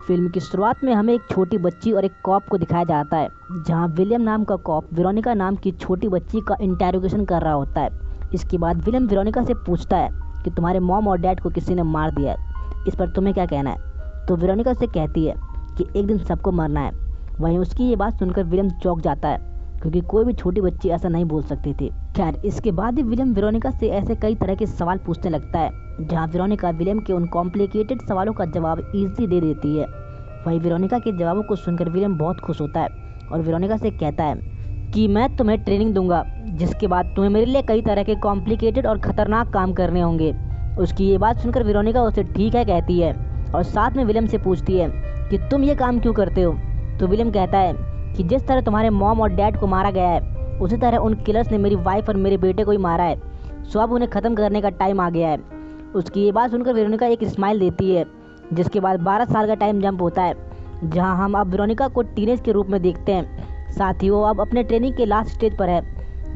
Film की शुरुआत में हमें एक छोटी बच्ची और एक कॉप को दिखाया जाता है, जहां विलियम नाम का कॉप वेरोनिका नाम की छोटी बच्ची का इंटेरोगेशन कर रहा होता है। इसके बाद विलियम वेरोनिका से पूछता है कि तुम्हारे मॉम और डैड को किसी ने मार दिया है, इस पर तुम्हें क्या कहना है। तो वेरोनिका उससे कहती है कि एक दिन सबको मरना है। वहीं उसकी ये बात सुनकर विलियम चौंक जाता है, क्योंकि कोई भी छोटी बच्ची ऐसा नहीं बोल सकती थी। खैर, इसके बाद ही विलियम वेरोनिका से ऐसे कई तरह के सवाल पूछने लगता है, जहां वेरोनिका विलियम के उन कॉम्प्लिकेटेड सवालों का जवाब इजी दे देती है। वहीं वेरोनिका के जवाबों को सुनकर विलियम बहुत खुश होता है और वेरोनिका से कहता है कि मैं तुम्हें ट्रेनिंग दूंगा, जिसके बाद तुम्हें मेरे लिए कई तरह के कॉम्प्लिकेटेड और ख़तरनाक काम करने होंगे। उसकी ये बात सुनकर वेरोनिका उसे ठीक है कहती है और साथ में विलियम से पूछती है कि तुम ये काम क्यों करते हो। तो विलियम कहता है कि जिस तरह तुम्हारे मॉम और डैड को मारा गया है, उसी तरह उन किलर्स ने मेरी वाइफ और मेरे बेटे को ही मारा है, सो अब उन्हें ख़त्म करने का टाइम आ गया है। उसकी ये बात सुनकर वेरोनिका एक स्माइल देती है, जिसके बाद 12 साल का टाइम जंप होता है, जहां हम अब वेरोनिका को टीनेज के रूप में देखते हैं। साथ ही वो अब अपने ट्रेनिंग के लास्ट स्टेज पर है,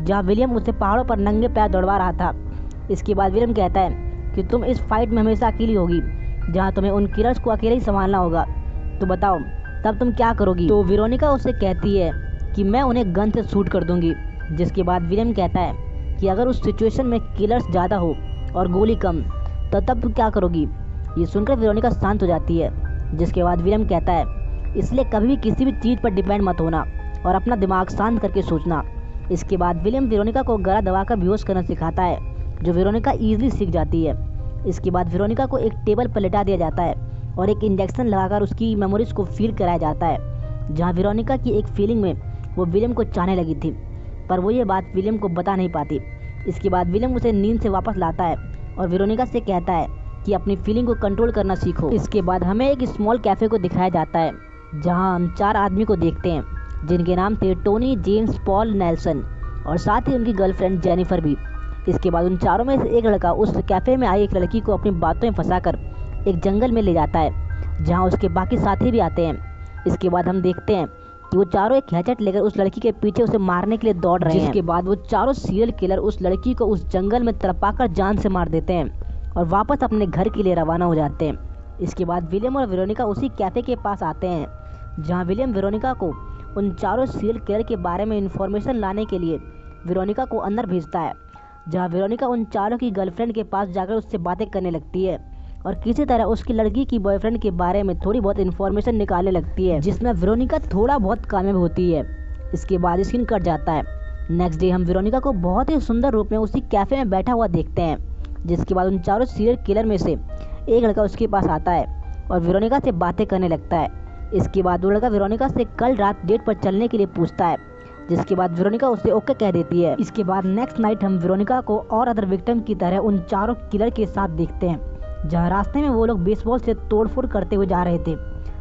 जहां विलियम उसे पहाड़ों पर नंगे पैर दौड़वा रहा था। इसके बाद विलियम कहता है कि तुम इस फाइट में हमेशा अकेली होगी, जहां तुम्हें उन किलर्स को अकेले ही संभालना होगा, तो बताओ तब तुम क्या करोगी। तो वेरोनिका उससे कहती है कि मैं उन्हें गन से शूट कर दूंगी। जिसके बाद विलियम कहता है कि अगर उस सिचुएशन में किलर्स ज़्यादा हो और गोली कम, तो तब तुम क्या करोगी। ये सुनकर वेरोनिका शांत हो जाती है। जिसके बाद विलियम कहता है इसलिए कभी भी किसी भी चीज़ पर डिपेंड मत होना और अपना दिमाग शांत करके सोचना। इसके बाद विलियम वेरोनिका को गला दबाकर बेहोश करना सिखाता है, जो वेरोनिका ईजिली सीख जाती है। इसके बाद वेरोनिका को एक टेबल पर लेटा दिया जाता है और एक इंजेक्शन लगाकर उसकी मेमोरीज को फील कराया जाता है, जहाँ वेरोनिका की एक फीलिंग में वो विलियम को चाहने लगी थी, पर वो ये बात विलियम को बता नहीं पाती। इसके बाद विलियम उसे नींद से वापस लाता है और वेरोनिका से कहता है कि अपनी फीलिंग को कंट्रोल करना सीखो। इसके बाद हमें एक स्मॉल कैफ़े को दिखाया जाता है, जहां हम 4 आदमी को देखते हैं, जिनके नाम थे टोनी, जेम्स, पॉल, नेल्सन और साथ ही उनकी गर्लफ्रेंड जेनिफर भी। इसके बाद उन चारों में से एक लड़का उस कैफ़े में आई एक लड़की को अपनी बातों में फंसाकर एक जंगल में ले जाता है, जहाँ उसके बाकी साथी भी आते हैं। इसके बाद हम देखते हैं कि वो चारों एक हैचेट लेकर उस लड़की के पीछे उसे मारने के लिए दौड़ रहे हैं। जिसके बाद वो चारों सीरियल किलर उस लड़की को उस जंगल में तड़पाकर जान से मार देते हैं और वापस अपने घर के लिए रवाना हो जाते हैं। इसके बाद विलियम और वेरोनिका उसी कैफ़े के पास आते हैं, जहां विलियम वेरोनिका को उन चारों सीरियल किलर के बारे में इंफॉर्मेशन लाने के लिए वेरोनिका को अंदर भेजता है, जहां वेरोनिका उन चारों की गर्लफ्रेंड के पास जाकर उससे बातें करने लगती है और किसी तरह उसकी लड़की की बॉयफ्रेंड के बारे में थोड़ी बहुत इन्फॉर्मेशन निकालने लगती है, जिसमें वेरोनिका थोड़ा बहुत कामयाब होती है। इसके बाद स्क्रीन कट जाता है। नेक्स्ट डे हम वेरोनिका को बहुत ही सुंदर रूप में उसी कैफ़े में बैठा हुआ देखते हैं। जिसके बाद उन चारों सीरियल किलर में से एक लड़का उसके पास आता है और वेरोनिका से बातें करने लगता है। इसके बाद वो लड़का वेरोनिका से कल रात डेट पर चलने के लिए पूछता है, जिसके बाद वेरोनिका उसे ओके कह देती है। इसके बाद नेक्स्ट नाइट हम वेरोनिका को और अदर विक्टिम की तरह उन चारों किलर के साथ देखते हैं, जहाँ रास्ते में वो लोग बेसबॉल से तोड़फोड़ करते हुए जा रहे थे।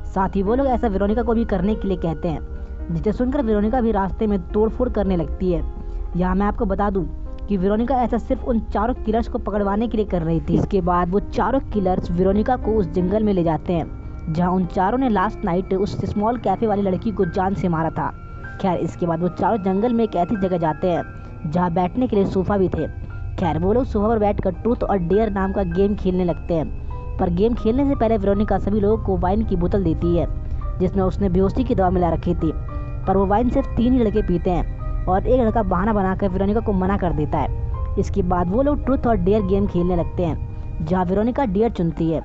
साथ ही वो लोग ऐसा वेरोनिका को भी करने के लिए कहते हैं, जिसे सुनकर वेरोनिका भी रास्ते में तोड़फोड़ करने लगती है। यहाँ मैं आपको बता दूं कि वेरोनिका ऐसा सिर्फ उन चारों किलर्स को पकड़वाने के लिए कर रही थी। इसके बाद वो चारों किलर्स वेरोनिका को उस जंगल में ले जाते हैं, जहाँ उन चारों ने लास्ट नाइट उस स्मॉल कैफे वाली लड़की को जान से मारा था। खैर, इसके बाद वो चारों जंगल में एक ऐसी जगह जाते हैं जहाँ बैठने के लिए सोफा भी थे। खैर, वो लोग सोफा पर बैठकर ट्रूथ और डेयर नाम का गेम खेलने लगते हैं, पर गेम खेलने से पहले वेरोनिका सभी लोगों को वाइन की बोतल देती है, जिसमें उसने बेहोशी की दवा मिला रखी थी। पर वो वाइन सिर्फ 3 ही लड़के पीते हैं और एक लड़का बहाना बनाकर वेरोनिका को मना कर देता है। इसके बाद वो लोग ट्रूथ और डेयर गेम खेलने लगते हैं, जहाँ वेरोनिका डेयर चुनती है,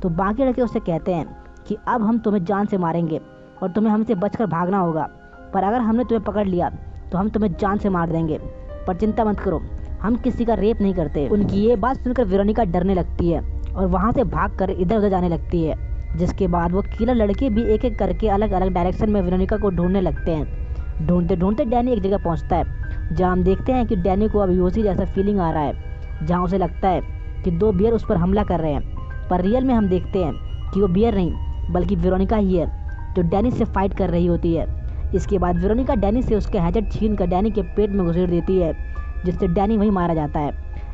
तो बाकी लड़के उससे कहते हैं कि अब हम तुम्हें जान से मारेंगे और तुम्हें हमसे बचकर भागना होगा, पर अगर हमने तुम्हें पकड़ लिया तो हम तुम्हें जान से मार देंगे, पर चिंता मत करो, हम किसी का रेप नहीं करते। उनकी ये बात सुनकर वेरोनिका डरने लगती है और वहाँ से भागकर इधर उधर जाने लगती है। जिसके बाद वो किलर लड़के भी एक एक करके अलग अलग डायरेक्शन में वेरोनिका को ढूंढने लगते हैं। ढूंढते ढूंढते डैनी एक जगह पहुँचता है, जहाँ हम देखते हैं कि डैनी को अब बेहोशी जैसा फीलिंग आ रहा है, जहाँ उसे लगता है कि 2 बियर उस पर हमला कर रहे हैं, पर रियल में हम देखते हैं कि वो बियर नहीं बल्कि वेरोनिका ही है, जो डैनी से फाइट कर रही होती है। इसके बाद वेरोनिका डैनी से उसके हैचेट छीन कर डैनी के पेट में घुसेड़ देती है, जिससे डैनी वहीं मारा जाता है।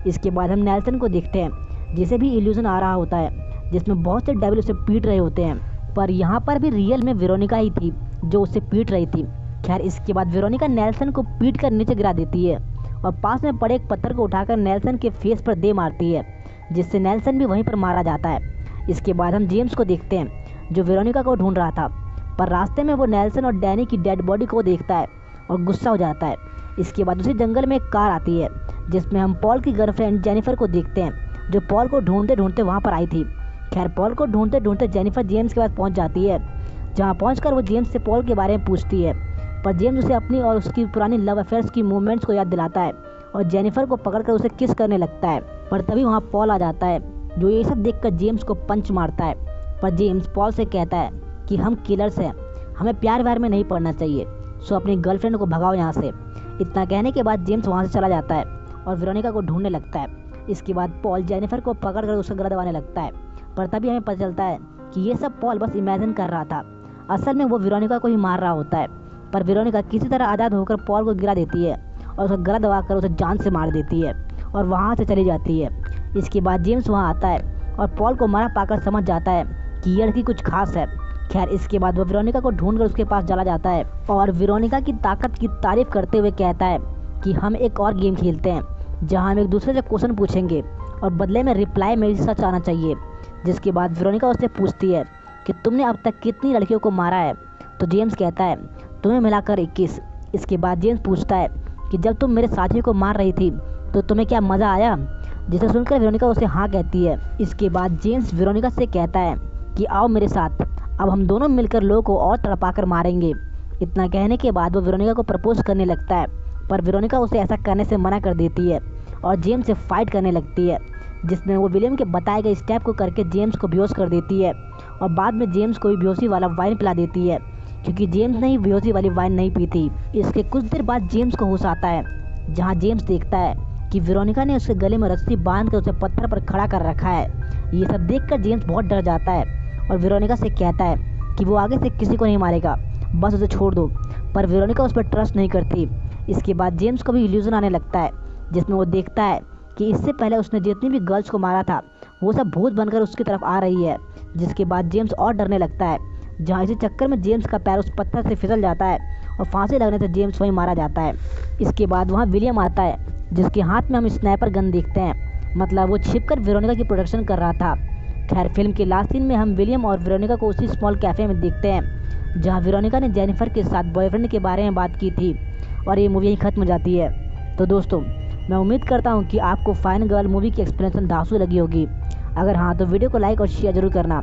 इसके बाद हम नेल्सन को देखते हैं, जिसे भी इल्यूजन आ रहा होता है, जिसमें बहुत से डेविल उसे पीट रहे होते हैं, पर यहाँ पर भी रियल में वेरोनिका ही थी जो उसे पीट रही थी। खैर, इसके बाद वेरोनिका नेल्सन को पीट कर नीचे गिरा देती है और पास में पड़े एक पत्थर को उठाकर नेल्सन के फेस पर दे मारती है, जिससे नेल्सन भी वहीं पर मारा जाता है। इसके बाद हम जेम्स को देखते हैं, जो वेरोनिका को ढूंढ रहा था। पर रास्ते में वो नेल्सन और डैनी की डेड बॉडी को देखता है और गुस्सा हो जाता है। इसके बाद उसी जंगल में एक कार आती है जिसमें हम पॉल की गर्लफ्रेंड जेनिफर को देखते हैं, जो पॉल को ढूंढते ढूंढते वहाँ पर आई थी। खैर पॉल को ढूंढते ढूंढते जेनिफर जेम्स के पास पहुँच जाती है, जहाँ पहुँचकर वो जेम्स से पॉल के बारे में पूछती है। पर जेम्स उसे अपनी और उसकी पुरानी लव अफेयर्स की मूवमेंट्स को याद दिलाता है और जेनिफर को पकड़कर उसे किस करने लगता है। पर तभी वहाँ पॉल आ जाता है, जो ये सब देखकर जेम्स को पंच मारता है। पर जेम्स पॉल से कहता है कि हम किलर्स हैं, हमें प्यार व्यार में नहीं पड़ना चाहिए, सो अपनी गर्लफ्रेंड को भगाओ यहाँ से। इतना कहने के बाद जेम्स वहाँ से चला जाता है और वेरोनिका को ढूंढने लगता है। इसके बाद पॉल जेनिफर को पकड़कर उसका गला दबाने लगता है। पर तभी हमें पता चलता है कि ये सब पॉल बस इमेजिन कर रहा था, असल में वो वेरोनिका को ही मार रहा होता है। पर वेरोनिका किसी तरह आज़ाद होकर पॉल को गिरा देती है और उसका गला दबाकर उसे जान से मार देती है और वहाँ से चली जाती है। इसके बाद जेम्स वहाँ आता है और पॉल को मारा पाकर समझ जाता है कि ये लड़की कुछ खास है। खैर इसके बाद वो वेरोनिका को ढूंढकर उसके पास चला जाता है और वेरोनिका की ताकत की तारीफ करते हुए कहता है कि हम एक और गेम खेलते हैं जहाँ हम एक दूसरे से क्वेश्चन पूछेंगे और बदले में रिप्लाई में भी सच आना चाहिए। जिसके बाद वेरोनिका उससे पूछती है कि तुमने अब तक कितनी लड़कियों को मारा है, तो जेम्स कहता है तुम्हें मिलाकर 21। इसके बाद जेम्स पूछता है कि जब तुम मेरे साथी को मार रही थी तो तुम्हें क्या मज़ा आया, जिसे सुनकर वेरोनिका उसे हाँ कहती है। इसके बाद जेम्स वेरोनिका से कहता है कि आओ मेरे साथ, अब हम दोनों मिलकर लोगों को और तड़पाकर मारेंगे। इतना कहने के बाद वो वेरोनिका को प्रपोज करने लगता है, पर वेरोनिका उसे ऐसा करने से मना कर देती है और जेम्स से फाइट करने लगती है, जिसमें वो विलियम के बताए गए स्टेप को करके जेम्स को बेहोश कर देती है और बाद में जेम्स को भी बेहोशी वाला वाइन पिला देती है, क्योंकि जेम्स ने ही बेहोशी वाली वाइन नहीं पी थी। इसके कुछ देर बाद जेम्स को होश आता है, जहाँ जेम्स देखता है कि वेरोनिका ने उसके गले में रस्सी बांध कर उसे पत्थर पर खड़ा कर रखा है। ये सब देखकर जेम्स बहुत डर जाता है और वेरोनिका से कहता है कि वो आगे से किसी को नहीं मारेगा, बस उसे छोड़ दो। पर वेरोनिका उस पर ट्रस्ट नहीं करती। इसके बाद जेम्स को भी इल्यूजन आने लगता है, जिसमें वो देखता है कि इससे पहले उसने जितनी भी गर्ल्स को मारा था वो सब भूत बनकर उसकी तरफ आ रही है। जिसके बाद जेम्स और डरने लगता है, जहाँ इसी चक्कर में जेम्स का पैर उस पत्थर से फिसल जाता है और फांसी लगने से जेम्स वहीं मारा जाता है। इसके बाद वहाँ विलियम आता है, जिसके हाथ में हम स्नाइपर गन देखते हैं, मतलब वो छिपकर वेरोनिका की प्रोटेक्शन कर रहा था। खैर फिल्म के लास्ट सीन में हम विलियम और वेरोनिका को उसी स्मॉल कैफ़े में देखते हैं, जहाँ वेरोनिका ने जेनिफर के साथ बॉयफ्रेंड के बारे में बात की थी और ये मूवी यहीं ख़त्म हो जाती है। तो दोस्तों मैं उम्मीद करता हूँ कि आपको फाइन गर्ल मूवी की एक्सप्लेनेशन धांसू लगी होगी। अगर हाँ तो वीडियो को लाइक और शेयर जरूर करना।